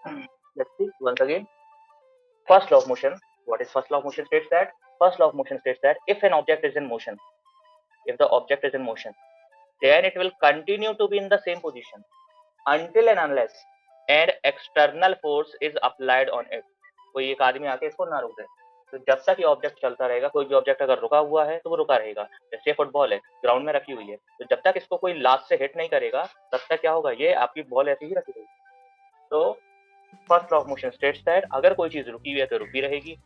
Let's see once again. First law of motion. What is first law of motion? States that first law of motion states that if an object is in motion, if the object is in motion, then it will continue to be in the same position until and unless an external force is applied on it. कोई एक आदमी आके इसको ना रोक दे, तो जब तक ये ऑब्जेक्ट चलता रहेगा, कोई भी ऑब्जेक्ट अगर रुका हुआ है तो वो रुका रहेगा। जैसे फुटबॉल है, ग्राउंड में रखी हुई है, तो जब तक इसको कोई लास्ट से हिट नहीं करेगा तब तक क्या होगा, ये आपकी बॉल ऐसी ही रखी रहेगी। तो first law of motion states that अगर कोई चीज रुकी हुई है तो रुकी रहेगी,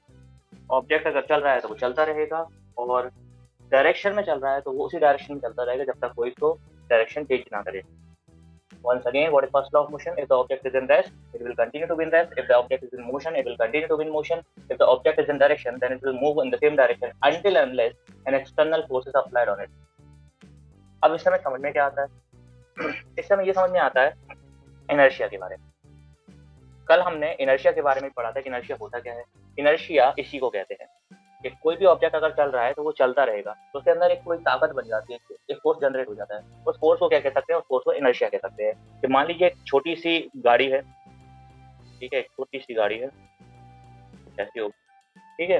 ऑब्जेक्ट अगर चल रहा है तो वो चलता रहेगा, और डायरेक्शन में चल रहा है तो वो उसी डायरेक्शन में चलता रहेगा जब तक कोई इसको डायरेक्शन चेंज ना करे। Once again, what is first law of motion? If the object is in rest, it will continue to be in rest. If the object is in motion, it will continue to be in motion. If the object is in direction, then it will move in the same direction until and unless an external force is applied on it. अब इस समय समझ में क्या आता है? इस समय ये समझ में आता है इनर्शिया के बारे में। कल हमने इनर्शिया के बारे में पढ़ा था कि इनर्शिया होता क्या है। इनर्शिया इसी को कहते हैं कि कोई भी ऑब्जेक्ट अगर चल रहा है तो वो चलता रहेगा, तो उसके अंदर एक कोई ताकत बन जाती है, एक फोर्स जनरेट हो जाता है। उस फोर्स को क्या कह सकते हैं? उस फोर्स को इनर्शिया कह सकते हैं। कि मान लीजिए एक छोटी सी गाड़ी है, ठीक है, एक छोटी सी गाड़ी है, ऐसी हो, ठीक है।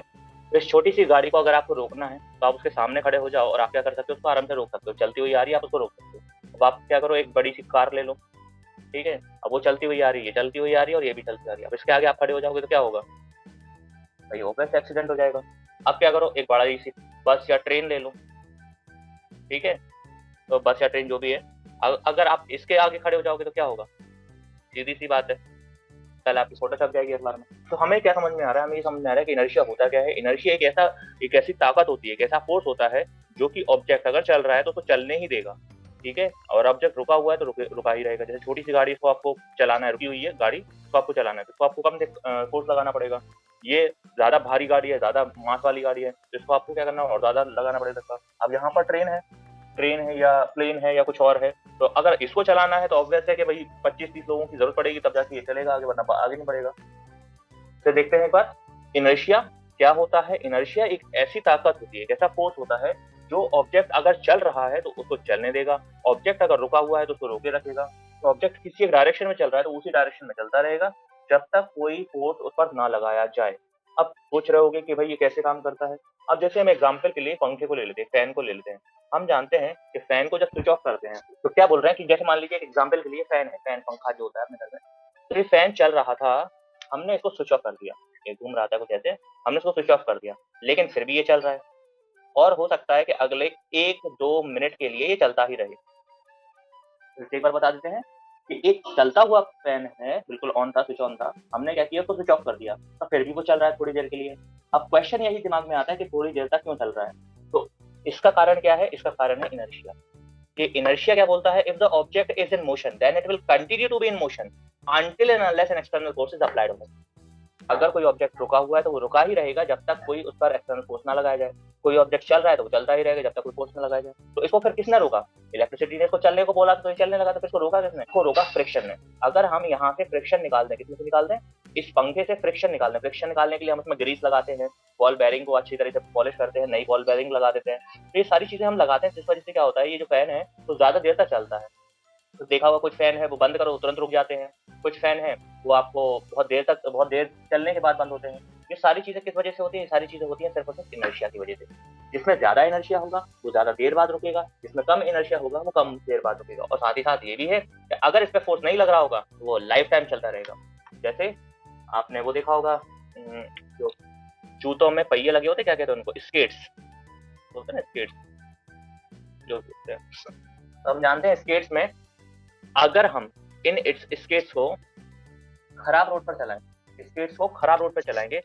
तो इस छोटी सी गाड़ी को अगर आपको रोकना है तो आप उसके सामने खड़े हो जाओ और आप क्या कर सकते हो, उसको आराम से रोक सकते हो। चलती हुई आ रही है, आप उसको रोक सकते हो। अब आप क्या करो, एक बड़ी सी कार ले लो, ठीक है, अब वो चलती हुई आ रही है, चलती हुई आ रही है और ये भी चलती आ रही है। अब इसके आगे आप खड़े हो जाओगे तो क्या होगा भाई, ऑब्वियस एक्सीडेंट हो जाएगा। अब क्या करो, एक बड़ा सी बस या ट्रेन ले लो, ठीक है, तो बस या ट्रेन जो भी है, अगर आप इसके आगे खड़े हो जाओगे तो क्या होगा, सीधी सी बात है, कल आपकी फोटो छप जाएगी अखबार में। तो हमें क्या समझ में आ रहा है, हमें ये समझ में आ रहा है कि इनर्शिया होता क्या है। इनर्शिया एक ऐसी ताकत होती है, एक ऐसा फोर्स होता है जो कि ऑब्जेक्ट अगर चल रहा है तो उसको चलने ही देगा, ठीक है, और ऑब्जेक्ट रुका हुआ है तो रुका ही रहेगा। जैसे छोटी सी गाड़ी, इसको आपको चलाना है, रुकी हुई है गाड़ी, तो आपको चलाना है तो आपको कम फोर्स लगाना पड़ेगा। ये ज्यादा भारी गाड़ी है, ज्यादा मास वाली गाड़ी है, जिसको आपको क्या करना और ज्यादा लगाना पड़ेगा। अब यहाँ पर ट्रेन है या प्लेन है या कुछ और है, तो अगर इसको चलाना है तो ऑब्वियस है कि भाई 25-30 लोगों की जरूरत पड़ेगी तब जाके ये चलेगा आगे, वरना आगे नहीं बढ़ेगा। तो देखते हैं एक बार इनर्शिया क्या होता है। इनर्शिया एक ऐसी ताकत होती है, एक ऐसा फोर्स होता है जो ऑब्जेक्ट अगर चल रहा है तो उसको चलने देगा, ऑब्जेक्ट अगर रुका हुआ है तो उसको रोके रखेगा। तो ऑब्जेक्ट किसी एक डायरेक्शन में चल रहा है तो उसी डायरेक्शन में चलता रहेगा जब तक कोई फोर्स उस पर ना लगाया जाए। अब सोच रहे होगे कि भाई ये कैसे काम करता है। अब जैसे हम एग्जाम्पल के लिए पंखे को ले लेते हैं, फैन को ले लेते हैं। हम जानते हैं कि फैन को जब स्विच ऑफ करते हैं तो क्या बोल रहे हैं कि जैसे मान लीजिए एग्जाम्पल के लिए फैन है, फैन पंखा जो होता है अपने घर में, तो ये फैन चल रहा था, हमने इसको स्विच ऑफ कर दिया, ये घूम रहा था कुछ ऐसे, हमने इसको स्विच ऑफ कर दिया, लेकिन फिर भी ये चल रहा है और हो सकता है कि अगले 1-2 मिनट के लिए ये चलता ही रहे। तो एक बार बता देते हैं कि एक चलता हुआ फैन है, बिल्कुल ऑन था, स्विच ऑन था, हमने क्या किया, उसको स्विच ऑफ कर दिया, तो फिर भी वो चल रहा है थोड़ी देर के लिए। अब क्वेश्चन यही दिमाग में आता है कि थोड़ी देर तक क्यों चल रहा है। तो इसका कारण क्या है? इसका कारण है इनर्शिया। कि इनर्शिया क्या बोलता है, if the object is in motion then it will continue to be in motion until and unless an external force is applied on it. अगर कोई ऑब्जेक्ट रुका हुआ है तो वो रुका ही रहेगा जब तक कोई उस पर एक्सटर्नल फोर्स ना लगाया जाए। कोई ऑब्जेक्ट चल रहा है तो वो चलता ही रहेगा जब तक कोई फोर्स ना लगाया जाए। तो इसको फिर किसने रोका? इलेक्ट्रिसिटी ने इसको चलने को बोला तो ये चलने लगा, तो फिर इसको रोका किसने? इसको रोका फ्रिक्शन ने। अगर हम यहाँ से फ्रिक्शन निकाल दें, किसमें से निकाल दें? इस पंखे से फ्रिक्शन निकाल दें। फ्रिक्शन निकालने के लिए हम इसमें ग्रीस लगाते हैं, बॉल बेरिंग को अच्छी तरह से पॉलिश करते हैं, नई बॉल बेरिंग लगा देते हैं। तो ये सारी चीजें हम लगाते हैं, जिस वजह से क्या होता है, ये जो फैन है तो ज्यादा देर तक चलता है। तो देखा होगा कुछ फैन है वो बंद करो तुरंत रुक जाते हैं, कुछ फैन है वो आपको बहुत देर चलने के बाद बंद होते हैं। ये सारी चीजें किस वजह से होती हैं? ये सारी चीजें होती हैं सिर्फ और सिर्फ इनर्शिया की वजह से। जिसमें ज्यादा इनर्शिया होगा वो ज्यादा देर बाद रुकेगा, जिसमें कम इनर्शिया होगा वो कम देर बाद रुकेगा। और साथ ही साथ ये भी है कि अगर इस पे फोर्स नहीं लग रहा होगा तो वो लाइफ टाइम चलता रहेगा। जैसे आपने वो देखा होगा, जो जूतों में पहिए लगे होते, क्या कहते हैं उनको, स्केट्स होते हैं ना, स्केट्स जो होते हैं। तो हम जानते हैं स्केट्स में अगर हम इन स्केट्स को खराब रोड पर चलाएं, स्केट्स को खराब रोड पर चलाएंगे,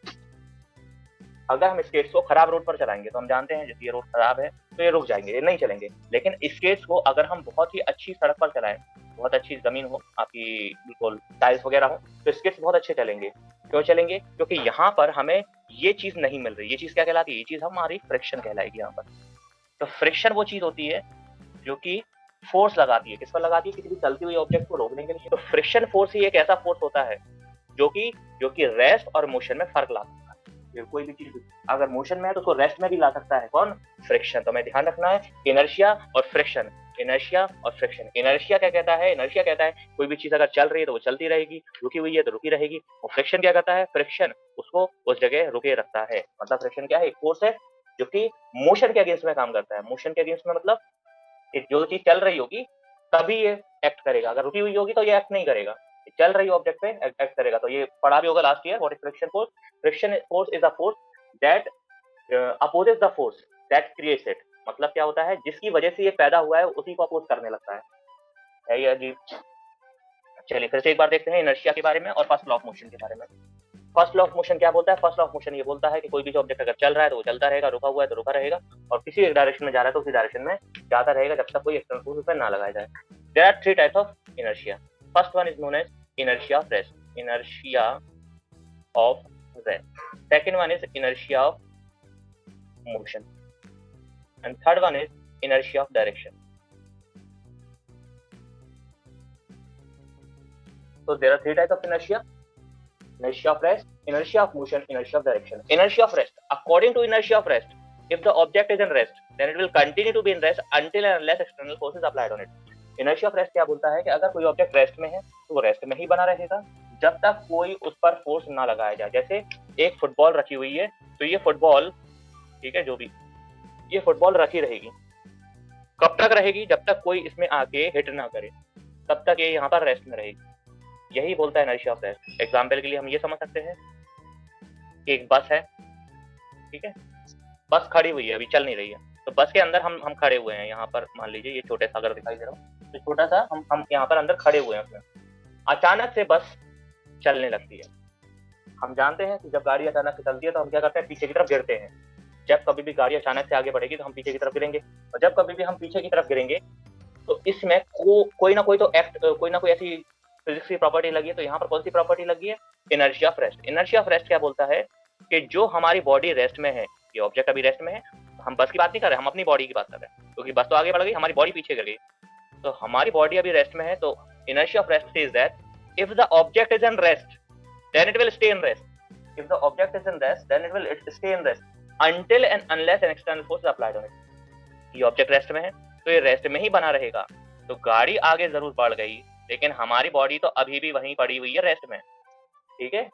अगर हम स्केट्स को खराब रोड पर चलाएंगे तो हम जानते हैं जैसे ये रोड खराब है तो ये रुक जाएंगे, ये नहीं चलेंगे। लेकिन स्केट्स को अगर हम बहुत ही अच्छी सड़क पर चलाएं, बहुत अच्छी जमीन हो आपकी, बिल्कुल टाइल्स वगैरह हो, तो स्केट्स बहुत अच्छे चलेंगे। क्यों चलेंगे? क्योंकि यहाँ पर हमें ये चीज नहीं मिल रही। ये चीज क्या कहलाती है? ये चीज हमारी फ्रिक्शन कहलाएगी यहाँ पर। तो फ्रिक्शन वो चीज होती है जो कि फोर्स लगाती है। किस पर लगाती है? किसी भी चलती हुई ऑब्जेक्ट को रोकने के लिए। तो फ्रिक्शन फोर्स ही एक ऐसा फोर्स होता है जो कि रेस्ट और मोशन में फर्क लाता है। कोई भी चीज अगर मोशन में है तो उसको रेस्ट में भी ला सकता है कौन? फ्रिक्शन। तो हमें ध्यान रखना है इनर्शिया और फ्रिक्शन। इनर्शिया और फ्रिक्शन। इनर्शिया क्या कहता है? इनर्शिया कहता है कोई भी चीज अगर चल रही है तो वो चलती रहेगी, रुकी हुई है तो रुकी रहेगी। और फ्रिक्शन क्या कहता है? फ्रिक्शन उसको उस जगह रुके रखता है। मतलब फ्रिक्शन क्या है? एक फोर्स है जो कि मोशन के अगेंस्ट में काम करता है। मोशन के अगेंस्ट में मतलब जो चीज चल रही होगी तभी ये एक्ट करेगा, अगर रुकी हुई होगी तो ये एक्ट नहीं करेगा। चल रही ऑब्जेक्ट पे एक्ट करेगा। तो ये पढ़ा भी होगा last year, what is friction force? Friction force is a force that opposes the force that creates it. मतलब क्या होता है? जिसकी वजह से ये पैदा हुआ है उसी को अपोज करने लगता है ये अजीब। चलिए फिर से एक बार देखते हैं इनर्शिया के बारे में और फर्स्ट लॉ ऑफ मोशन के बारे में। फर्स्ट लॉ ऑफ मोशन क्या बोलता है? फर्स्ट लॉ ऑफ मोशन ये बोलता है कि कोई भी ऑब्जेक्ट अगर चल रहा है तो वो चलता रहेगा, रुका हुआ है तो रुका रहेगा, और किसी एक डायरेक्शन में जा रहा है तो उसी डायरेक्शन में जाता रहेगा जब तक कोई एक्सटर्नल फोर्स उस पर ना लगाया जाए। There are three types of inertia. First one is known as inertia of rest, inertia of rest. Second one is inertia of motion, and third one is inertia of direction. So there are three types of inertia: inertia of rest, inertia of motion, inertia of direction. Inertia of rest. According to inertia of rest, if the object is in rest, then it will continue to be in rest until and unless external force is applied on it. Inertia of rest क्या बोलता है कि अगर कोई object rest में है तो वो रेस्ट में ही बना रहेगा जब तक कोई उस पर फोर्स ना लगाया जाए। जैसे एक फुटबॉल रखी हुई है तो ये फुटबॉल, ठीक है, जो भी ये फुटबॉल रखी रहेगी, कब तक रहेगी? जब तक कोई इसमें आके हिट ना करे तब तक ये यहाँ पर रेस्ट में रहेगी। यही बोलता है इनर्शिया ऑफ रेस्ट। एग्जाम्पल के लिए हम ये समझ सकते हैं कि एक बस है, ठीक है, बस खड़ी हुई है, अभी चल नहीं रही है, तो बस के अंदर हम खड़े हुए हैं। यहाँ पर मान लीजिए ये छोटे सा अगर दिखाई दे रहा हूँ तो छोटा सा हम यहाँ पर अंदर खड़े हुए हैं उसमें। अचानक से बस चलने लगती है। हम जानते हैं कि जब गाड़ी अचानक से चलती है तो हम क्या करते हैं? पीछे की तरफ गिरते हैं। जब कभी भी गाड़ी अचानक से आगे बढ़ेगी तो हम पीछे की तरफ गिरेंगे, और जब कभी भी हम पीछे की तरफ गिरेंगे तो इसमें कोई ना कोई तो कोई ना कोई ऐसी फिजिक्स की प्रॉपर्टी लगी है। तो यहाँ पर कौन सी प्रॉपर्टी लगी है? Inertia of rest. Inertia of rest क्या बोलता है कि जो हमारी बॉडी रेस्ट में है, ये ऑब्जेक्ट अभी रेस्ट में है, हम बस की बात नहीं कर रहे, हम अपनी बॉडी की बात कर रहे हैं, क्योंकि बस तो आगे बढ़ गई, हमारी बॉडी पीछे गिर गई। तो हमारी बॉडी अभी रेस्ट में है, तो inertia of rest says that if the object is in rest then it will stay in rest. If the object is in rest then it will stay in rest until and unless an external force is applied on it. ये object rest में है तो ये rest में ही बना रहेगा। तो गाड़ी आगे जरूर बढ़ गई लेकिन हमारी बॉडी तो अभी भी वहीं पड़ी हुई है रेस्ट में, ठीक है।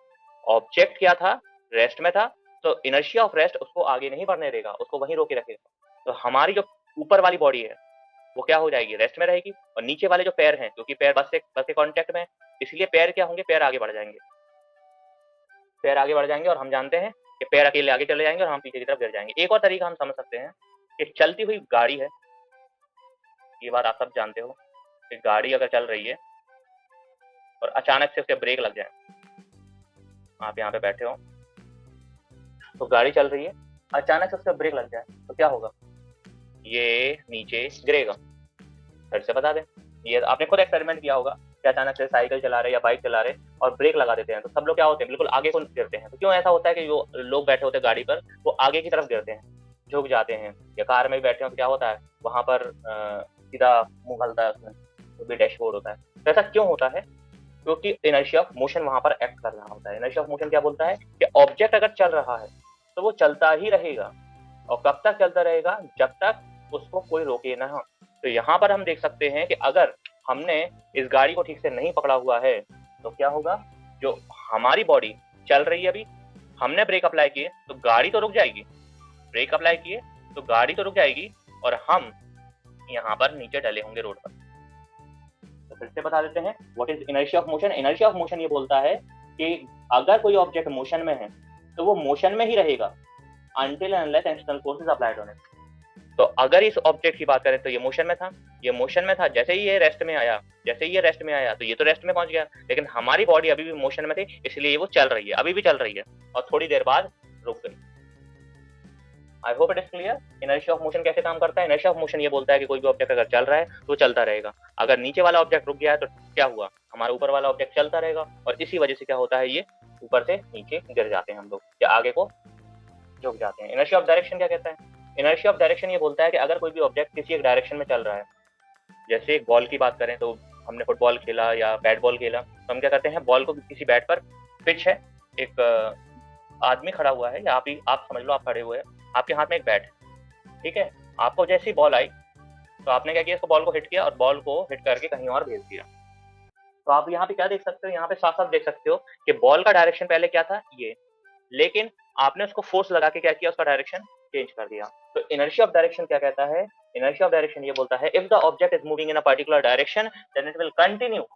ऑब्जेक्ट क्या था? रेस्ट में था, तो इनर्शिया ऑफ रेस्ट उसको आगे नहीं बढ़ने देगा, उसको वहीं रोके रखेगा। तो हमारी जो ऊपर वाली बॉडी है वो क्या हो जाएगी? रेस्ट में रहेगी, और नीचे वाले जो पैर हैं, क्योंकि पैर बस के कांटेक्ट में, इसलिए पैर क्या होंगे? पैर आगे बढ़ जाएंगे, पैर आगे बढ़ जाएंगे। और हम जानते हैं कि पैर अकेले आगे चले जाएंगे और हम पीछे की तरफ गिर जाएंगे। एक और तरीका हम समझ सकते हैं कि चलती हुई गाड़ी है, ये बात आप सब जानते हो कि गाड़ी अगर चल रही है और अचानक से उसके ब्रेक लग जाए, आप यहाँ पे बैठे हो तो गाड़ी चल रही है, अचानक से उसका ब्रेक लग जाए तो क्या होगा? ये नीचे गिरेगा। फिर से बता दें, ये आपने खुद एक्सपेरिमेंट किया होगा कि अचानक से साइकिल चला रहे या बाइक चला रहे और ब्रेक लगा देते हैं तो सब लोग क्या होते हैं? बिल्कुल आगे को गिरते हैं। तो क्यों ऐसा होता है कि जो लोग बैठे होते हैं गाड़ी पर वो आगे की तरफ गिरते हैं, झुक जाते हैं। या कार में भी बैठे हो तो क्या होता है? वहां पर सीधा मुंह घलता है उसमें, तो भी डैशबोर्ड होता है। तो ऐसा क्यों होता है? क्योंकि इनर्शिया ऑफ मोशन वहां पर एक्ट कर रहा होता है। इनर्शिया ऑफ मोशन क्या बोलता है कि ऑब्जेक्ट अगर चल रहा है तो वो चलता ही रहेगा, और कब तक चलता रहेगा? जब तक उसको कोई रोके ना हो। तो यहाँ पर हम देख सकते हैं कि अगर हमने इस गाड़ी को ठीक से नहीं पकड़ा हुआ है तो क्या होगा? जो हमारी बॉडी चल रही है, अभी हमने ब्रेक अप्लाई किए तो गाड़ी तो रुक जाएगी, ब्रेक अप्लाई किए तो गाड़ी तो रुक जाएगी, और हम यहाँ पर नीचे डले होंगे रोड पर। तो फिर से बता देते हैं what is inertia of motion. Inertia of motion ये बोलता है कि अगर कोई ऑब्जेक्ट मोशन में है तो वो मोशन में ही रहेगा until and unless external force is applied on it. तो अगर इस ऑब्जेक्ट की बात करें तो ये मोशन में था, ये मोशन में था, जैसे ही ये रेस्ट में आया, जैसे ही ये रेस्ट में आया तो ये तो रेस्ट में पहुंच गया, लेकिन हमारी बॉडी अभी भी मोशन में थी, इसलिए वो चल रही है, अभी भी चल रही है, और थोड़ी देर बाद रुक गई। I hope it is clear. Inertia of motion कैसे काम करता है? इनर्शिया ऑफ मोशन ये बोलता है कि कोई भी ऑब्जेक्ट अगर चल रहा है तो चलता रहेगा। अगर नीचे वाला ऑब्जेक्ट रुक गया है तो क्या हुआ? हमारा ऊपर वाला ऑब्जेक्ट चलता रहेगा, और इसी वजह से क्या होता है? ये ऊपर से नीचे गिर जाते हैं हम लोग, या आगे को झुक जाते हैं। इनर्शिया ऑफ डायरेक्शन क्या कहता है? इनर्शिया ऑफ डायरेक्शन ये बोलता है कि अगर कोई भी ऑब्जेक्ट किसी एक डायरेक्शन में चल रहा है, जैसे एक बॉल की बात करें तो हमने फुटबॉल खेला या बैट बॉल खेला, तो हम क्या करते हैं? बॉल को किसी बैट पर, पिच है, एक आदमी खड़ा हुआ है, या आप समझ लो आप खड़े हुए हैं, आपके हाथ में एक बैट है, ठीक है, आपको जैसी बॉल आई तो आपने क्या किया, इसको बॉल को हिट किया और बॉल को हिट करके कहीं और भेज दिया। तो आप यहाँ पे क्या देख सकते हो, यहाँ पे साफ साफ देख सकते हो कि बॉल का डायरेक्शन पहले क्या था, ये, लेकिन आपने उसको फोर्स लगा के क्या किया, उसका डायरेक्शन चेंज कर दिया। तो इनर्शिया ऑफ डायरेक्शन क्या कहता है, इनर्शिया ऑफ डायरेक्शन ये बोलता है, if the object is moving in a particular direction then it will continue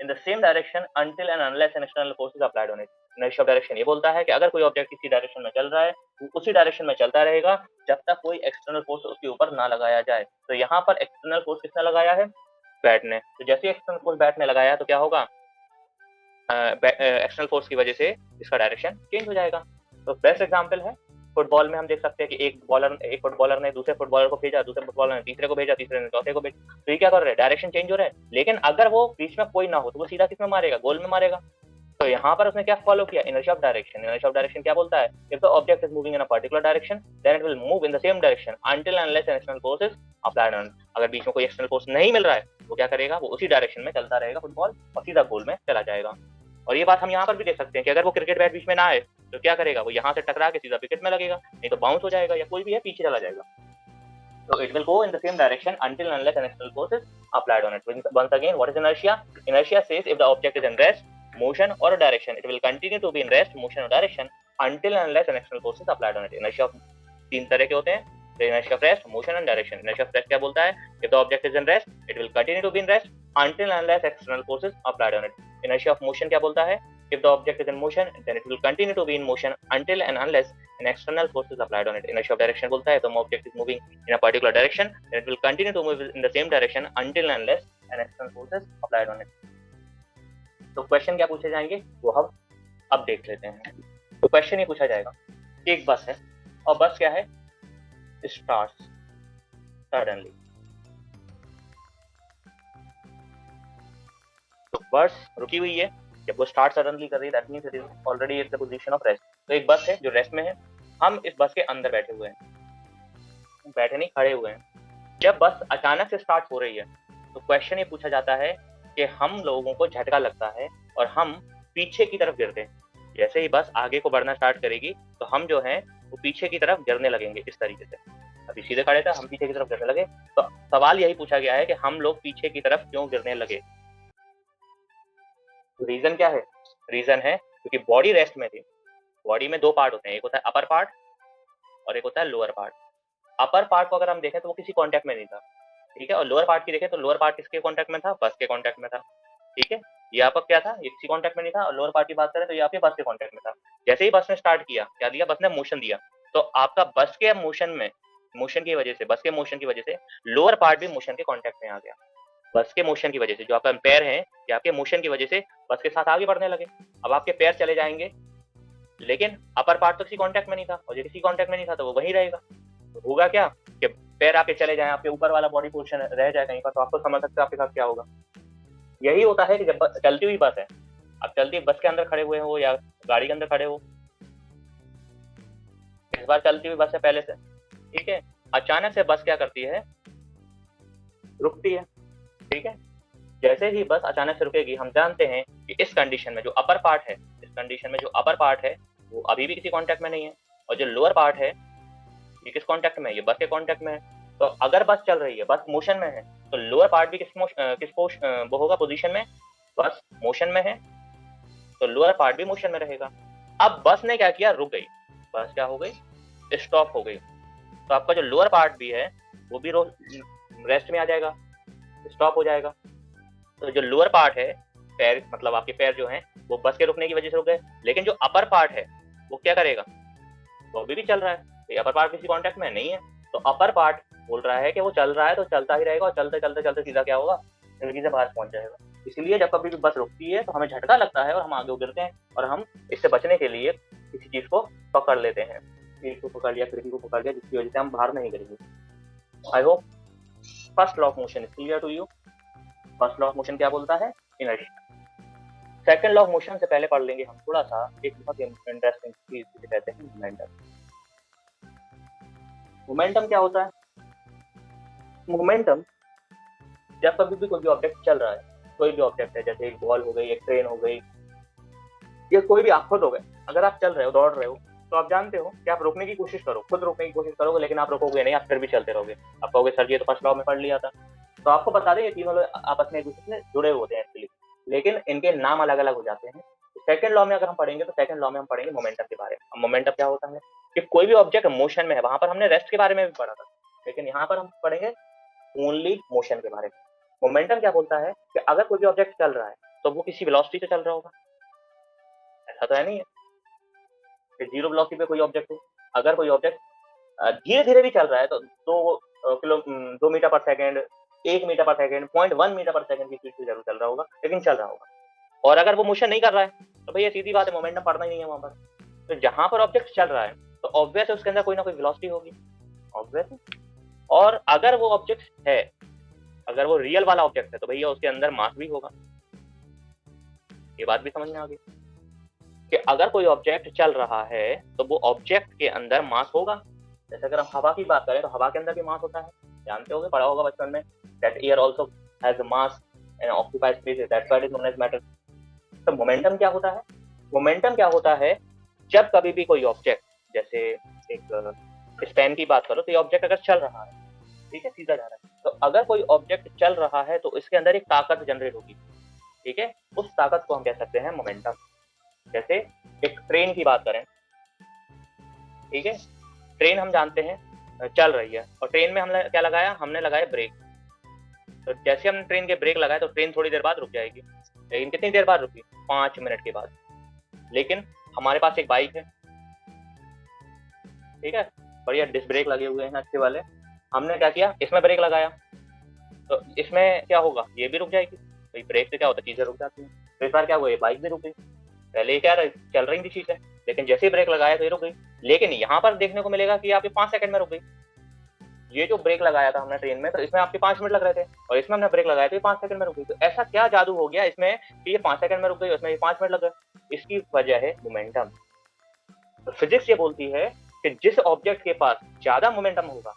in the same direction until and unless an external force is applied on it। Inertia of direction ये बोलता है कि अगर कोई object किसी direction में चल रहा है, वो उसी डायरेक्शन में चलता रहेगा जब तक कोई एक्सटर्नल फोर्स उसके ऊपर ना लगाया जाए। तो यहाँ पर एक्सटर्नल फोर्स किसने लगाया है, बैट ने। तो जैसे एक्सटर्नल फोर्स बैट ने लगाया तो क्या होगा, एक्सटर्नल फोर्स की वजह से इसका डायरेक्शन चेंज हो जाएगा। तो बेस्ट एग्जांपल है फुटबॉल में, हम देख सकते हैं कि एक फुटबॉलर ने दूसरे फुटबॉलर को भेजा, दूसरे फुटबॉलर ने तीसरे को भेजा, तीसरे ने चौथे को भेजा, तो ये क्या कर रहे हैं, डायरेक्शन चेंज हो रहा है। लेकिन अगर वो बीच में कोई ना हो तो वो सीधा किस में मारेगा, गोल में मारेगा। तो यहाँ पर उसने क्या फॉलो किया, inertia of direction. Inertia of direction क्या बोलता है, if the object is moving in a particular direction then it will move in the same direction until and unless an external force is applied on। अगर बीच में कोई external force नहीं मिल रहा है वो क्या करेगा, वो उसी डायरेक्शन में चलता रहेगा फुटबॉल और सीधा गोल में चला जाएगा। और ये बात हम यहाँ पर भी देख सकते हैं कि अगर वो क्रिकेट बैट बीच में ना आए तो क्या करेगा, वो यहाँ से टकरा के सीधा विकेट में लगेगा, नहीं तो बाउंस हो जाएगा या कोई भी है पीछे चला जाएगा। So it will go in the same direction until and unless an external force is applied on it। Once again, what is inertia? Inertia says if the object is in rest, motion or a direction, it will continue to be in rest, motion or direction until and unless an external force is applied on it। Inertia तीन तरह के होते हैं, the inertia of rest, motion and direction। Inertia of rest क्या बोलता है, if the object is in rest, it will continue to be in rest until and unless external force is applied on it। Inertia of motion क्या बोलता है, if the object is in motion then it will continue to be in motion until and unless an external force is applied on it। Inertia of direction बोलता है the object is moving in a particular direction then it will continue to move in the same direction until and unless an external force is applied on it। तो question क्या पूछे जाएंगे वो हम अब देख लेते हैं। तो क्वेश्चन ये पूछा जाएगा कि एक बस है और बस क्या है, स्टार्ट्स सडनली। तो बस रुकी हुई है, जब वो स्टार्ट सडनली कर रही है that means it is already at the position of rest. तो एक बस है जो रेस्ट में है, हम इस बस के अंदर बैठे हुए हैं, बैठे नहीं खड़े हुए हैं। जब बस अचानक से स्टार्ट हो रही है तो क्वेश्चन ये पूछा जाता है कि हम लोगों को झटका लगता है और हम पीछे की तरफ गिरते हैं। जैसे ही बस आगे को बढ़ना स्टार्ट करेगी तो हम जो है वो पीछे की तरफ गिरने लगेंगे इस तरीके से। अभी सीधे खड़े थे, हम पीछे की तरफ गिरने लगे। तो सवाल यही पूछा गया है कि हम लोग पीछे की तरफ क्यों गिरने लगे। रीजन क्या है, रीजन है क्योंकि बॉडी रेस्ट में थी। बॉडी में दो पार्ट होते हैं, एक होता है अपर पार्ट और एक होता है लोअर पार्ट। अपर पार्ट को अगर हम देखें तो वो किसी कांटेक्ट में नहीं था, ठीक है, और लोअर पार्ट की देखें तो लोअर पार्ट किसके कांटेक्ट में था, बस के कांटेक्ट में था, ठीक है। ये आपका क्या था, ये किसी कांटेक्ट में नहीं था। और लोअर पार्ट की बात करें तो ये आपके बस के कांटेक्ट में था। जैसे ही बस ने स्टार्ट किया, क्या दिया, बस ने मोशन दिया, तो आपका बस के मोशन में, मोशन की वजह से, बस के मोशन की वजह से लोअर पार्ट भी मोशन के कांटेक्ट में आ गया। बस के मोशन की वजह से जो आपका पैर है या आपके मोशन की वजह से बस के साथ आगे बढ़ने लगे। अब आपके पैर चले जाएंगे लेकिन अपर पार्ट तो किसी कांटेक्ट में नहीं था, और जो किसी कांटेक्ट में नहीं था तो वो वहीं रहेगा। तो होगा क्या कि पैर आपके चले जाएं, आपके ऊपर वाला बॉडी पोर्शन रह जाए कहीं पर, तो आपको समझ सकते हो आपके साथ क्या होगा। यही होता है कि जब चलती हुई बस है, आप चलती बस के अंदर खड़े हुए हो या गाड़ी के अंदर खड़े हो, इस बार चलती हुई बस है पहले से, ठीक है, अचानक से बस क्या करती है, रुकती है, ठीक है। जैसे ही बस अचानक से रुकेगी, हम जानते हैं कि इस कंडीशन में जो अपर पार्ट है, इस कंडीशन में जो अपर पार्ट है वो अभी भी किसी कांटेक्ट में नहीं है, और जो लोअर पार्ट है ये किस कांटेक्ट में है, ये बस के कांटेक्ट में है। तो अगर बस चल रही है, बस मोशन में है, तो लोअर पार्ट भी वो होगा पोजीशन में, बस मोशन में है तो लोअर पार्ट भी मोशन में रहेगा। अब बस ने क्या किया, रुक गई, बस क्या हो गई, स्टॉप हो गई। तो आपका जो लोअर पार्ट भी है वो भी रेस्ट में आ जाएगा, स्टॉप हो जाएगा। तो जो लोअर पार्ट है, पैर मतलब आपके पैर जो हैं वो बस के रुकने की वजह से रुक गए, लेकिन जो अपर पार्ट है वो क्या करेगा, वो अभी भी चल रहा है। तो अपर पार्ट किसी कांटेक्ट में नहीं है, तो अपर पार्ट बोल रहा है कि वो चल रहा है तो चलता ही रहेगा, और चलते चलते चलते सीधा क्या होगा, जिंदगी से बाहर पहुंच जाएगा। इसलिए जब कभी भी बस रुकती है तो हमें झटका लगता है और हम आगे गिरते हैं, और हम इससे बचने के लिए किसी चीज को पकड़ लेते हैं, सीट को पकड़ लिया, खिड़की को पकड़ लिया, जिसकी वजह से हम बाहर नहीं गिरेंगे। I hope first law of motion is clear to you. First law of motion क्या बोलता है, inertia. Second law of motion से पहले पढ़ लेंगे हम थोड़ा सा एक बहुत इंटरेस्टिंग चीज जिसे कहते हैं मोमेंटम। मोमेंटम क्या होता है, मोमेंटम जब कभी भी कोई भी ऑब्जेक्ट चल रहा है, कोई भी ऑब्जेक्ट है, जैसे एक बॉल हो गई, एक ट्रेन हो गई, या कोई भी आप खुद हो गए, अगर आप चल रहे हो, दौड़ रहे हो, तो आप जानते हो कि आप रोकने की कोशिश करो, खुद रोकने की कोशिश करोगे, लेकिन आप रोकोगे नहीं, आप फिर भी चलते रहोगे। आप कहोगे सर ये तो फर्स्ट लॉ में पढ़ लिया था। तो आपको बता दें ये तीनों आपस में एक दूसरे से जुड़े होते हैं एक्चुअली, लेकिन इनके नाम अलग अलग हो जाते हैं। सेकंड लॉ में अगर हम पढ़ेंगे तो सेकंड लॉ में हम पढ़ेंगे मोमेंटम के बारे में। मोमेंटम क्या होता है कि कोई भी ऑब्जेक्ट मोशन में है, वहां पर हमने रेस्ट के बारे में भी पढ़ा था, लेकिन यहाँ पर हम पढ़ेंगे ओनली मोशन के बारे में। मोमेंटम क्या बोलता है कि अगर कोई भी ऑब्जेक्ट चल रहा है तो वो किसी वेलोसिटी से चल रहा होगा, ऐसा तो है नहीं है कि जीरो वेलोसिटी पे कोई ऑब्जेक्ट हो। अगर कोई ऑब्जेक्ट धीरे धीरे भी चल रहा है तो 2 मीटर पर सेकंड, 1 मीटर पर सेकंड, 0.1 मीटर पर सेकंड की स्पीड से जरूर चल रहा होगा, लेकिन चल रहा होगा। और अगर वो मोशन नहीं कर रहा है तो भैया सीधी बात है, मोमेंटम पढ़ना ही नहीं है वहां पर। तो जहां पर ऑब्जेक्ट चल रहा है तो ऑब्वियस है उसके अंदर कोई ना कोई वेलोसिटी होगी, ऑब्वियस है। और अगर वो ऑब्जेक्ट है, अगर वो रियल वाला ऑब्जेक्ट है तो भैया उसके अंदर मास भी होगा। ये बात भी समझ में आ गई कि अगर कोई ऑब्जेक्ट चल रहा है तो वो ऑब्जेक्ट के अंदर मास होगा। जैसे अगर हम हवा की बात करें तो हवा के अंदर भी मास होता है, जानते होगे, पढ़ा होगा बचपन में, that air also has mass and occupies space, that's why it is known as matter. तो मोमेंटम क्या होता है? मोमेंटम क्या होता है, जब कभी भी कोई ऑब्जेक्ट, जैसे एक स्पैन की बात करो तो ये ऑब्जेक्ट अगर चल रहा है, ठीक है, सीधा जा रहा है, तो अगर कोई ऑब्जेक्ट चल रहा है तो इसके अंदर एक ताकत जनरेट होगी, ठीक है, उस ताकत को हम कह सकते हैं मोमेंटम। जैसे एक ट्रेन की बात करें, ठीक है, ट्रेन हम जानते हैं चल रही है और ट्रेन में हमने क्या लगाया, हमने लगाया ब्रेक। तो जैसे हमने ट्रेन के ब्रेक लगाए तो ट्रेन थोड़ी देर बाद रुक जाएगी, लेकिन कितनी देर बाद रुकी? 5 मिनट के बाद। लेकिन हमारे पास एक बाइक है, ठीक है, बढ़िया डिस्क ब्रेक लगे हुए हैं अच्छे वाले, हमने क्या किया, इसमें ब्रेक लगाया, तो इसमें क्या होगा, ये भी रुक जाएगी। तो ब्रेक से क्या होता है, चीजें रुक जाती हैं। तो इस बार क्या हुआ, ये बाइक भी रुक गई। पहले क्या चल रही थी चीजें, लेकिन जैसे ही ब्रेक लगाया तो ये रुक गई। लेकिन यहाँ पर देखने को मिलेगा कि आपके 5 सेकंड में रुक गई। ये जो ब्रेक लगाया था हमने ट्रेन में, तो इसमें आपके 5 मिनट लग रहे थे, और इसमें हमने ब्रेक लगाया तो ये 5 सेकंड में रुक गई। तो ऐसा क्या जादू हो गया इसमें कि ये 5 सेकंड में रुक गई, उसमें ये 5 मिनट लग गए? इसकी वजह है मोमेंटम। तो फिजिक्स ये बोलती है कि जिस ऑब्जेक्ट के पास ज्यादा मोमेंटम होगा,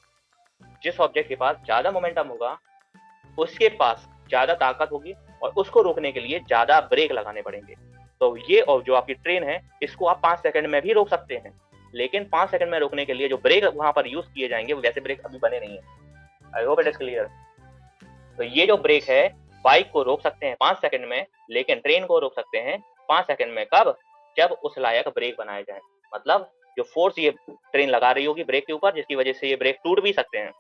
जिस ऑब्जेक्ट के पास ज्यादा मोमेंटम होगा उसके पास ज्यादा ताकत होगी और उसको रोकने के लिए ज्यादा ब्रेक लगाने पड़ेंगे। तो ये और जो आपकी ट्रेन है इसको आप 5 सेकंड में भी रोक सकते हैं, लेकिन 5 सेकंड में रोकने के लिए जो ब्रेक वहां पर यूज किए जाएंगे वैसे ब्रेक अभी बने नहीं है। I hope it is clear. तो ये जो ब्रेक है, बाइक को रोक सकते हैं 5 सेकंड में, लेकिन ट्रेन को रोक सकते हैं 5 सेकंड में। कब? जब उस लायक ब्रेक बनाए जाए, मतलब जो फोर्स ये ट्रेन लगा रही होगी ब्रेक के ऊपर, जिसकी वजह से ये ब्रेक टूट भी सकते हैं।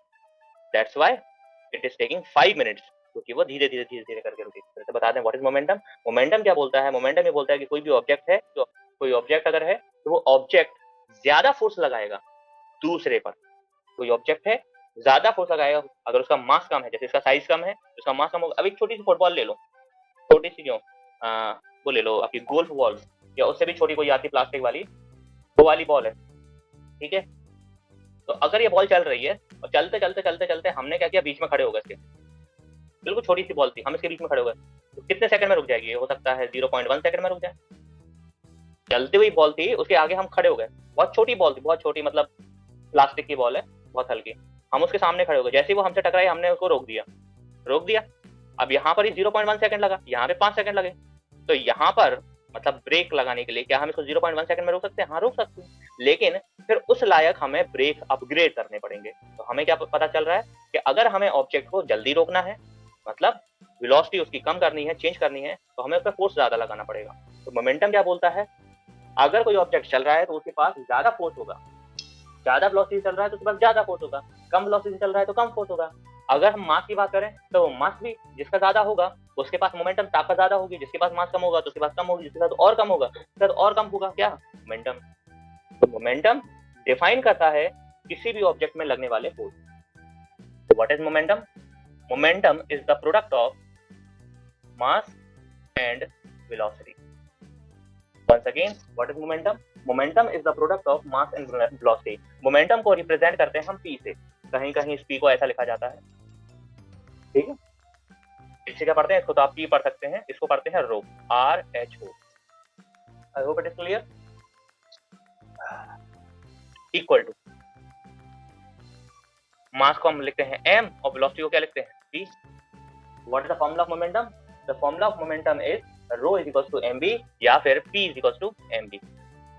That's why it is taking 5 minutes, क्योंकि वो धीरे धीरे करके रुकी। फिर से बता दें व्हाट इज मोमेंटम। मोमेंटम क्या बोलता है, मोमेंटम ये बोलता है कि कोई भी ऑब्जेक्ट है, तो कोई ऑब्जेक्ट अगर है तो वो ऑब्जेक्ट ज्यादा फोर्स लगाएगा दूसरे पर। कोई ऑब्जेक्ट है, ज्यादा फोर्स लगाएगा अगर उसका मास कम है, जैसे इसका साइज कम है, उसका मास कम होगा। अब एक छोटी सी फुटबॉल ले लो, छोटी सी जो वो ले लो आपकी गोल्फ बॉल, या उससे भी छोटी कोई आती प्लास्टिक वाली, वो वाली बॉल है, ठीक है। तो अगर ये बॉल चल रही है और चलते चलते चलते चलते हमने क्या किया, बीच में खड़े हो गए, इसके बिल्कुल छोटी सी बॉल थी, हम इसके बीच में खड़े हो गए, तो कितने सेकंड में रुक जाएगी? हो सकता है 0.1 सेकंड में रुक जाए। चलती हुई बॉल थी, उसके आगे हम खड़े हो गए, बहुत छोटी बॉल थी, बहुत छोटी, मतलब प्लास्टिक की बॉल है, बहुत हल्की, हम उसके सामने खड़े हो गए। जैसे ही वो हमसे टकराई हमने उसको रोक दिया। अब यहाँ पर ही 0.1 सेकंड लगा, यहाँ पे 5 सेकंड लगे। तो यहाँ पर मतलब ब्रेक लगाने के लिए क्या हम इसको 0.1 सेकंड में रोक सकते हैं? हाँ, रोक सकते हैं, लेकिन फिर उस लायक हमें ब्रेक अपग्रेड करने पड़ेंगे। तो हमें क्या पता चल रहा है कि अगर हमें ऑब्जेक्ट को जल्दी रोकना है, मतलब वेलोसिटी उसकी कम करनी है, चेंज करनी है, तो हमें उस पर फोर्स ज्यादा लगाना पड़ेगा। तो मोमेंटम क्या बोलता है, अगर कोई ऑब्जेक्ट चल रहा है तो उसके पास ज्यादा फोर्स होगा, ज्यादा वेलोसिटी चल रहा है तो उसके पास ज्यादा फोर्स होगा, कम वेलोसिटी चल रहा है तो कम फोर्स होगा। अगर हम मास की बात करें तो मास भी जिसका ज्यादा होगा उसके पास मोमेंटम, ताकत ज्यादा होगी, जिसके पास मास कम होगा तो उसके पास कम होगी, जिसके पास और कम होगा उसके पास और कम होगा। क्या? मोमेंटम। तो मोमेंटम डिफाइन करता है किसी भी ऑब्जेक्ट में लगने वाले force. What is momentum? Momentum is the product of mass and velocity. Once again, what is momentum? Momentum is the product of mass and velocity. Momentum को रिप्रेजेंट करते हैं हम P से, कहीं कहीं इस P को ऐसा लिखा जाता है, ठीक है। इससे क्या पढ़ते हैं, इसको तो आप P पढ़ सकते हैं, इसको पढ़ते हैं rho, RHO। I hope it is clear. Equal to mass को हम लिखते हैं M और वेलोसिटी को क्या लिखते हैं P। What is the formula of momentum? The formula of momentum is rho is equals to mv या फिर p is equals to mv।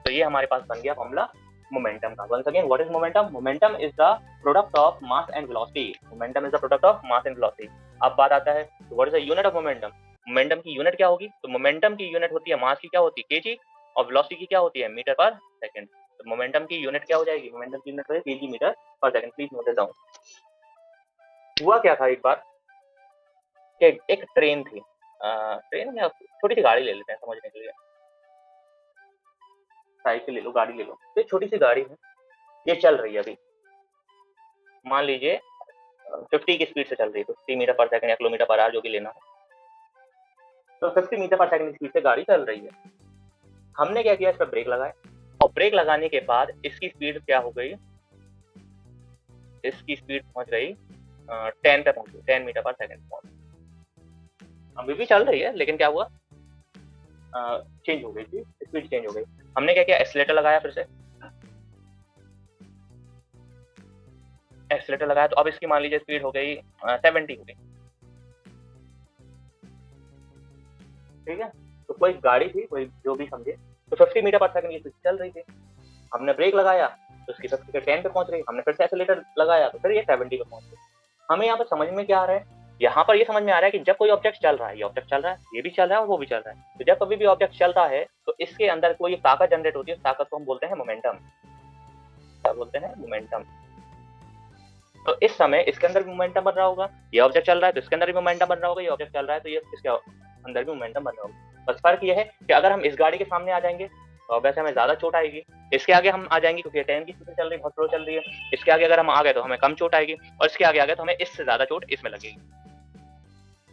तो ये हमारे पास बन गया फॉर्मूला मोमेंटम का। Once again, what is momentum? Momentum is the product of mass and velocity. Momentum is the product of mass and velocity. अब बात आता है तो what is the unit of momentum? Momentum की यूनिट क्या होगी? तो मोमेंटम की यूनिट होती है मास की क्या होती है केजी, और वेलोसिटी की क्या होती है मीटर पर सेकंड। तो मोमेंटम की यूनिट क्या हो जाएगी? मोमेंटम की यूनिट होगी केजी मीटर पर second. Please note it down. हुआ क्या था एक बार कि एक ट्रेन थी, ट्रेन या छोटी सी गाड़ी ले लेते हैं समझने के लिए, साइकिल ले लो, गाड़ी ले लो, ये छोटी सी गाड़ी है, ये चल रही है अभी, मान लीजिए 50 की स्पीड से चल रही है, 50 मीटर पर सेकंड या किलोमीटर पर आवर जो भी लेना हो। तो 50 मीटर पर सेकंड की स्पीड से गाड़ी चल रही है। हमने क्या किया, इस पर ब्रेक लगाए, और ब्रेक लगाने के बाद इसकी स्पीड क्या हो गई? इसकी स्पीड पहुंच गई 10 पे पहुंच गई, 10 मीटर पर सेकंड पहुंच। अभी भी चल रही है लेकिन क्या हुआ, चेंज हो गई थी, स्पीड चेंज हो गई। हमने क्या किया, एक्सीलेटर लगाया, फिर से एक्सीलेटर लगाया, तो अब इसकी मान लीजिए स्पीड हो गई 70 हो गई। ठीक है, तो कोई गाड़ी थी, कोई जो भी समझे, तो 50 मीटर पर सेकंड की स्पीड चल रही थी। हमने ब्रेक लगाया तो उसकी 50 से 10 पे पहुंच रही, हमने फिर से एक्सीलेटर लगाया तो फिर ये 70 पे पहुंच गई। हमें यहाँ पर समझ में क्या आ रहा है? यहाँ पर ये समझ में आ रहा है कि जब कोई ऑब्जेक्ट चल रहा है, ये ऑब्जेक्ट चल रहा है, ये भी चल रहा है और वो भी चल रहा है, तो जब कभी भी ऑब्जेक्ट चलता है तो इसके अंदर कोई ताकत जनरेट होती है, उस ताकत को हम बोलते हैं मोमेंटम। क्या बोलते हैं? मोमेंटम। तो इस समय इसके अंदर भी मोमेंटम बन रहा होगा, ये ऑब्जेक्ट चल रहा है तो इसके अंदर भी मोमेंटम बन रहा होगा, ये ऑब्जेक्ट चल रहा है तो ये इसके अंदर भी मोमेंटम बन रहा होगा। बस फर्क ये है कि अगर हम इस गाड़ी के सामने आ जाएंगे तो वैसे हमें ज्यादा चोट आएगी, इसके आगे हम आ जाएंगे क्योंकि 10 की स्पीड चल रही है, बहुत स्लो चल रही है, इसके आगे अगर हम आ गए तो हमें कम चोट आएगी, और इसके आगे आ गए तो हमें इससे ज्यादा चोट इसमें लगेगी।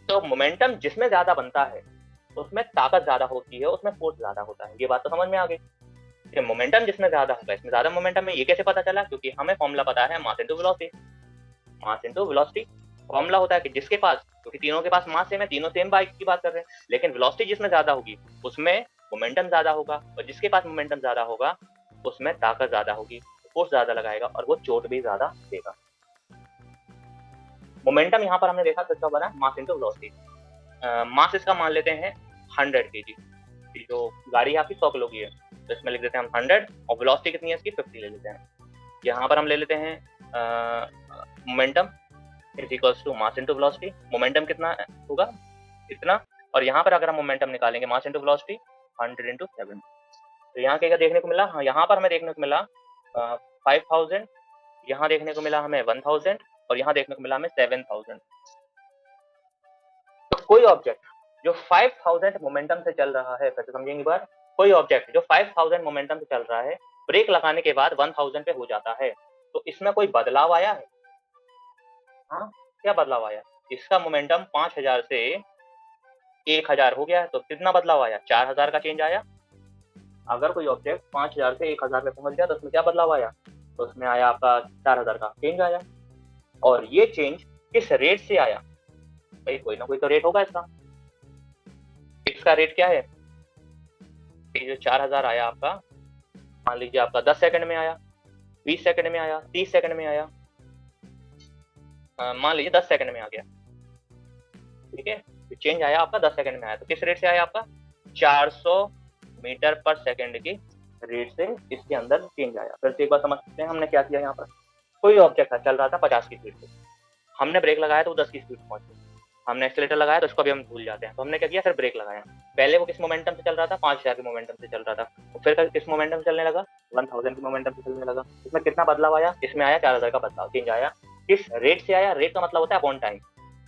तो मोमेंटम जिसमें ज्यादा बनता है उसमें ताकत ज्यादा होती है, उसमें फोर्स ज्यादा होता है। ये बात तो समझ में आ गई कि मोमेंटम जिसमें ज्यादा होगा इसमें ज्यादा मोमेंटम है। ये कैसे पता चला? क्योंकि हमें फॉर्मूला पता है मास इनटू वेलोसिटी। मास इनटू वेलोसिटी फॉर्मूला होता है कि जिसके पास, क्योंकि तीनों के पास मास सेम है, तीनों सेम बाइक की बात कर रहे हैं, लेकिन वेलोसिटी जिसमें ज्यादा होगी उसमें मोमेंटम ज्यादा होगा, और जिसके पास मोमेंटम ज्यादा होगा उसमें ताकत ज्यादा होगी, फोर्स ज्यादा लगाएगा और वो चोट भी ज्यादा देगा। मोमेंटम यहाँ पर हमने देखा किसका बना, मास इनटू वेलोसिटी। मास इसका मान लेते हैं 100 kg, जो गाड़ी आपकी 100 किलो की है तो इसमें लिख देते हैं हम 100, और वेलोसिटी कितनी है इसकी 50 ले लेते हैं। यहाँ पर हम ले लेते हैं momentum is equals to mass into velocity. Momentum कितना होगा? इतना, और यहाँ पर अगर हम मोमेंटम निकालेंगे मास इनटू वेलोसिटी 100 इंटू 7, तो यहाँ क्या देखने को मिला? हाँ, यहाँ पर हमें देखने को मिला 5000, यहाँ देखने को मिला हमें 1000, और यहाँ देखने को मिला हमें 7000। तो कोई ऑब्जेक्ट जो 5000 मोमेंटम से चल रहा है, फिर से समझेंगे बार, कोई ऑब्जेक्ट जो 5000 मोमेंटम से चल रहा है ब्रेक लगाने के बाद 1000 पे हो जाता है, तो इसमें कोई बदलाव आया है? हाँ, क्या बदलाव आया? इसका मोमेंटम 5000 से 1000 हो गया, तो कितना बदलाव आया? 4000 का चेंज आया। अगर कोई ऑब्जेक्ट 5000 से 1000 पे पहुंच गया तो उसमें क्या बदलाव आया? तो उसमें आया आपका 4000 का चेंज आया। और ये चेंज किस रेट से आया? भाई कोई ना कोई तो रेट होगा इसका। इसका रेट क्या है? ये जो 4000 आया आपका, मान लीजिए आपका 10 सेकंड में आया, 20 सेकंड में आया, 30 सेकंड में आया, मान लीजिए 10 सेकंड में आ गया। ठीक है, तो चेंज आया आपका 10 सेकंड में आया, तो किस रेट से आया आपका? 400 मीटर पर सेकंड की रेट से इसके अंदर चेंज आया। फिर से एक बार समझ सकते हैं हमने क्या किया। यहाँ पर कोई ऑब्जेक्ट चल रहा था 50 की स्पीड से, हमने ब्रेक लगाया तो वो 10 की स्पीड पहुंच गई, हमने एक्सीलेटर लगाया तो उसको भी हम भूल जाते हैं, तो हमने क्या किया, फिर ब्रेक लगाया। पहले वो किस मोमेंटम से चल रहा था? 5000 के मोमेंटम से चल रहा था, तो फिर किस मोमेंटम से चलने लगा? 1000 के मोमेंटम से चलने लगा। इसमें कितना बदलाव आया? इसमें आया 4000 का बदलाव, चेंज आया। किस रेट से आया? रेट का मतलब होता है अपॉन टाइम,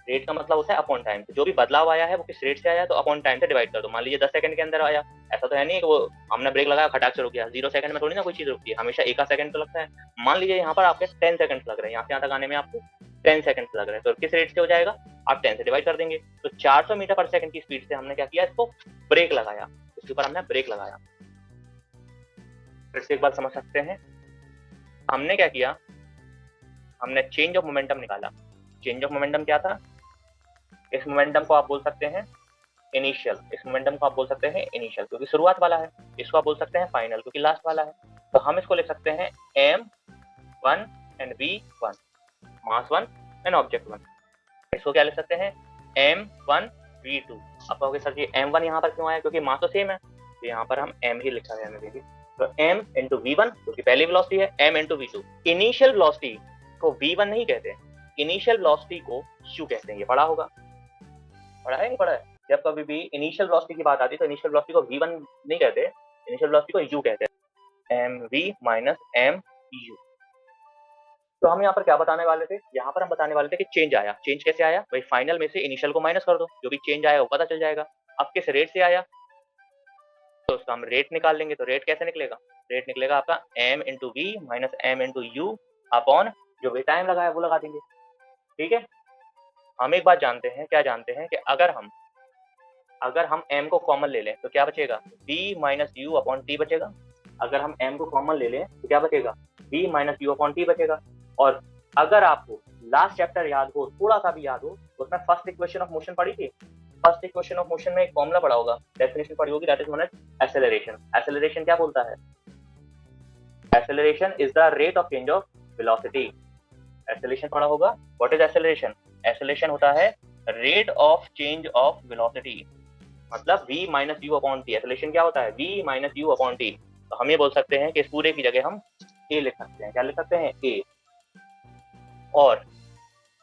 रेट का मतलब होता है अपॉन टाइम। तो जो भी बदलाव आया है वो किस रेट से आया? तो अपॉन टाइम से डिवाइड कर दो। मान लीजिए 10 सेकंड के अंदर आया, ऐसा तो है नहीं कि वो हमने ब्रेक लगाया खटाक से रुक गया। 0 सेकंड में थोड़ी ना कोई चीज रुकती है, हमेशा एक सेकंड तो लगता है। मान लीजिए यहाँ पर आपके 10 सेकंड लग रहे हैं, यहाँ से यहाँ तक आने में आपको 10 सेकंड लग रहे हैं, तो किस रेट से हो जाएगा? आप 10 से डिवाइड कर देंगे। तो 400 मीटर पर सेकंड की स्पीड से हमने क्या किया, इसको ब्रेक लगाया, उसके ऊपर हमने ब्रेक लगाया। फिर से एक बार समझ सकते हैं, हमने क्या किया, हमने चेंज ऑफ मोमेंटम निकाला। चेंज ऑफ मोमेंटम क्या था? इस मोमेंटम को आप बोल सकते हैं इनिशियल, इस मोमेंटम को आप बोल सकते हैं इनिशियल क्योंकि शुरुआत वाला है, इसको आप बोल सकते हैं फाइनल क्योंकि लास्ट वाला है। तो हम इसको लिख सकते हैं m1 and v1, mass 1 and object 1। इसको क्या लिख सकते हैं? m1 v2। आप कहोगे सर जी m1 यहाँ पर क्यों आया? क्योंकि मास तो सेम है, तो यहाँ पर हम m ही लिखा है। तो m इंटू v1 जो कि पहली वेलोसिटी है, m into v2। Initial velocity को v1 नहीं कहते, इनिशियल वेलोसिटी को u कहते हैं। ये पढ़ा होगा, पढ़ा है नहीं पढ़ा है? जब कभी भी इनिशियल वेलोसिटी की बात आती है तो इनिशियल वेलोसिटी को v1 नहीं कहते, इनिशियल वेलोसिटी को u कहते हैं, mv माइनस mu। तो हम यहाँ पर क्या बताने वाले थे? यहाँ पर हम बताने वाले थे कि चेंज आया। चेंज कैसे आया भाई? फाइनल में से इनिशियल को माइनस कर दो, जो भी चेंज आया वो पता चल जाएगा। अब किस रेट से आया तो उसका हम रेट निकाल लेंगे। तो रेट कैसे निकलेगा? रेट निकलेगा आपका m into v minus m into u upon जो भी टाइम लगाया वो लगा देंगे। ठीक है, हम एक बात जानते हैं, क्या जानते हैं कि अगर हम m को कॉमन ले लें तो क्या बचेगा? b minus u upon T बचेगा। अगर हम m को कॉमन ले लें तो क्या बचेगा? b minus u upon T बचेगा। और अगर आपको लास्ट चैप्टर याद हो, थोड़ा सा भी याद हो, तो उसमें फर्स्ट इक्वेशन ऑफ मोशन पढ़ी थी। फर्स्ट इक्वेशन ऑफ मोशन में एक फॉर्मूला पढ़ा होगा, डेफिनेशन पढ़ी होगी, that is known as acceleration. Acceleration क्या बोलता है? Acceleration is the rate of change of velocity. Acceleration पढ़ा होगा। What is acceleration? एक्सेलरेशन होता है rate of change of velocity, मतलब v minus u upon t. Acceleration क्या होता है? v minus u upon t. तो हम ये बोल सकते हैं कि इस पूरे की जगह हम a लिख सकते हैं। क्या लिख सकते हैं? a। और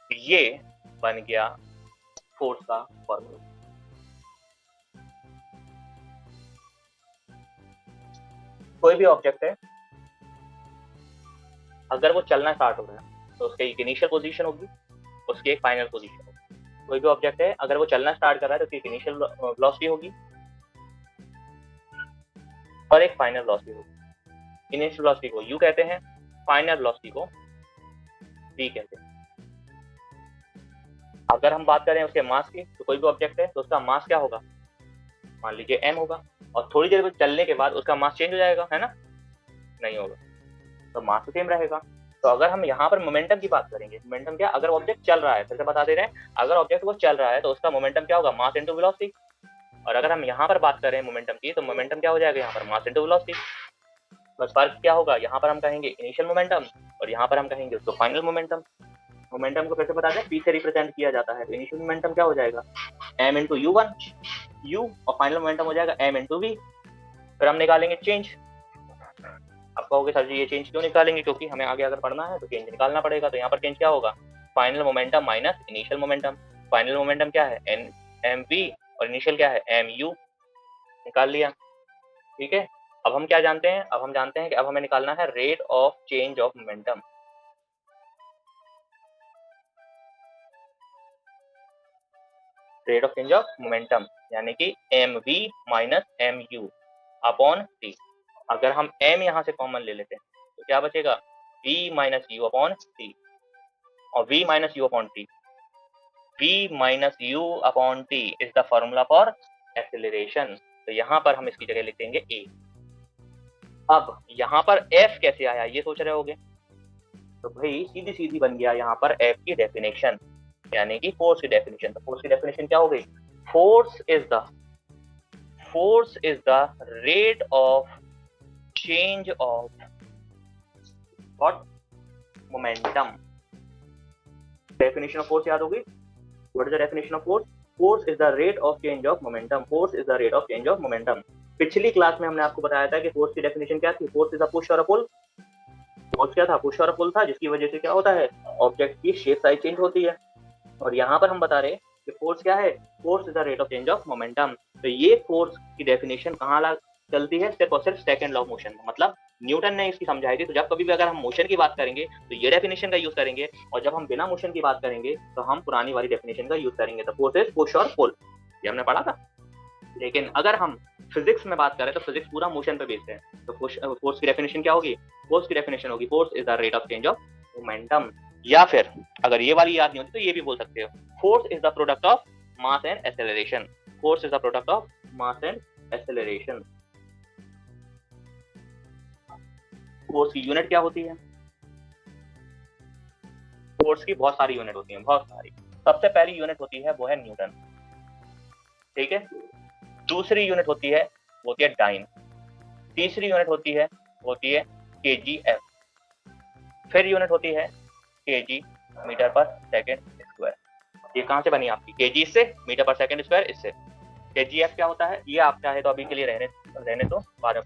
ये बन गया फोर्स का फॉर्मूला। कोई भी ऑब्जेक्ट है, अगर वो चलना स्टार्ट हो रहा है तो उसकी एक इनिशियल पोजीशन होगी, उसकी एक फाइनल पोजीशन होगी। कोई भी ऑब्जेक्ट है, अगर वो चलना स्टार्ट कर रहा है तो उसकी एक इनिशियल वेलोसिटी होगी और एक फाइनल वेलोसिटी होगी। इनिशियल वेलोसिटी को u कहते हैं, फाइनल वेलोसिटी को v कहते हैं। अगर हम बात करें उसके मास की, तो कोई भी ऑब्जेक्ट है तो उसका मास क्या होगा? मान लीजिए m होगा, और थोड़ी देर चलने के बाद उसका मास चेंज हो जाएगा, है ना? नहीं होगा, तो मास तो सेम रहेगा। तो अगर हम यहाँ पर मोमेंटम की बात करेंगे, मोमेंटम क्या? अगर ऑब्जेक्ट चल रहा है, फिर से बता दे रहे हैं, अगर ऑब्जेक्ट वो चल रहा है तो उसका मोमेंटम क्या होगा? Mass into velocity. और अगर हम यहाँ पर बात करें मोमेंटम की, तो मोमेंटम क्या हो जाएगा यहाँ पर? Mass into velocity. बस फर्क क्या होगा? यहाँ पर हम कहेंगे इनिशियल मोमेंटम और यहाँ पर हम कहेंगे उसको फाइनल मोमेंटम। मोमेंटम को कैसे बता दें? पी से रिप्रेजेंट किया जाता है। तो इनिशियल मोमेंटम क्या हो जाएगा? m इंटू u1 u, और फाइनल मोमेंटम हो जाएगा m इंटू v। फिर हम निकालेंगे चेंज। आप कहोगे सर जी ये चेंज क्यों निकालेंगे? क्योंकि हमें आगे अगर पढ़ना है तो चेंज निकालना पड़ेगा। तो यहाँ पर चेंज क्या होगा? Final momentum minus initial momentum. Final momentum क्या है? mv, और इनिशियल क्या है? mu। निकाल लिया। ठीक है, अब हम क्या जानते हैं? अब हम जानते हैं कि अब हमें निकालना है rate of change of momentum. Rate of change of momentum यानी कि mv minus mu upon t। अगर हम m यहाँ से कॉमन ले लेते हैं तो क्या बचेगा? v minus u upon t, और v minus u upon t। v minus u upon t is the formula for acceleration. तो यहाँ पर हम इसकी जगह लिख देंगे a। अब यहाँ पर f कैसे आया ये सोच रहे होगे, तो भाई सीधी सीधी बन गया यहाँ पर f की डेफिनेशन, यानी कि फोर्स की डेफिनेशन। तो फोर्स की डेफिनेशन क्या हो गई? Force is the rate of change of what? Momentum. Definition of force याद होगी। What is the definition of force? Force is the rate of change of momentum. Force is the rate of change of momentum. पिछली class में हमने आपको बताया था कि force की डेफिनेशन क्या थी? फोर्स इज अ पुश और अ पुल। फोर्स क्या था? पुश और अ पुल था, जिसकी वजह से क्या होता है? ऑब्जेक्ट की शेप साइज चेंज होती है। और यहाँ पर हम बता रहे हैं कि फोर्स क्या है? Force is the rate of change of momentum. तो ये फोर्स की डेफिनेशन कहाँ चलती है? सिर्फ और सिर्फ सेकंड लॉ ऑफ मोशन, मतलब न्यूटन ने इसकी समझाई थी। तो जब कभी भी अगर हम मोशन की बात करेंगे तो ये डेफिनेशन का यूज करेंगे, और जब हम बिना मोशन की बात करेंगे तो हम पुरानी वाली डेफिनेशन का यूज करेंगे। तो फोर्स इज पुश और पुल, ये हमने पढ़ा था। लेकिन अगर हम फिजिक्स में बात करें तो फिजिक्स पूरा मोशन पे बेस्ड है। तो फोर्स की डेफिनेशन क्या होगी? फोर्स की डेफिनेशन होगी force is the rate of change of momentum. या फिर अगर ये वाली याद नहीं होती तो ये भी बोल सकते हो, force is the product of mass and acceleration. Force is the product of mass and acceleration. Force की यूनिट क्या होती है? फोर्स की बहुत सारी यूनिट होती हैं, बहुत सारी। सबसे पहली यूनिट होती है वो है न्यूटन, ठीक है। दूसरी यूनिट होती है वो होती है डाइन। तीसरी यूनिट होती है वो होती है kgf। फिर यूनिट होती है kg, मीटर पर सेकेंड स्क्वायर। ये कहाँ से बनी आपकी? kg से, मीटर पर सेकेंड स्क्वायर इससे। kgf क्या होता है ये आप चाहे तो अभी के लिए रहने तो बाद में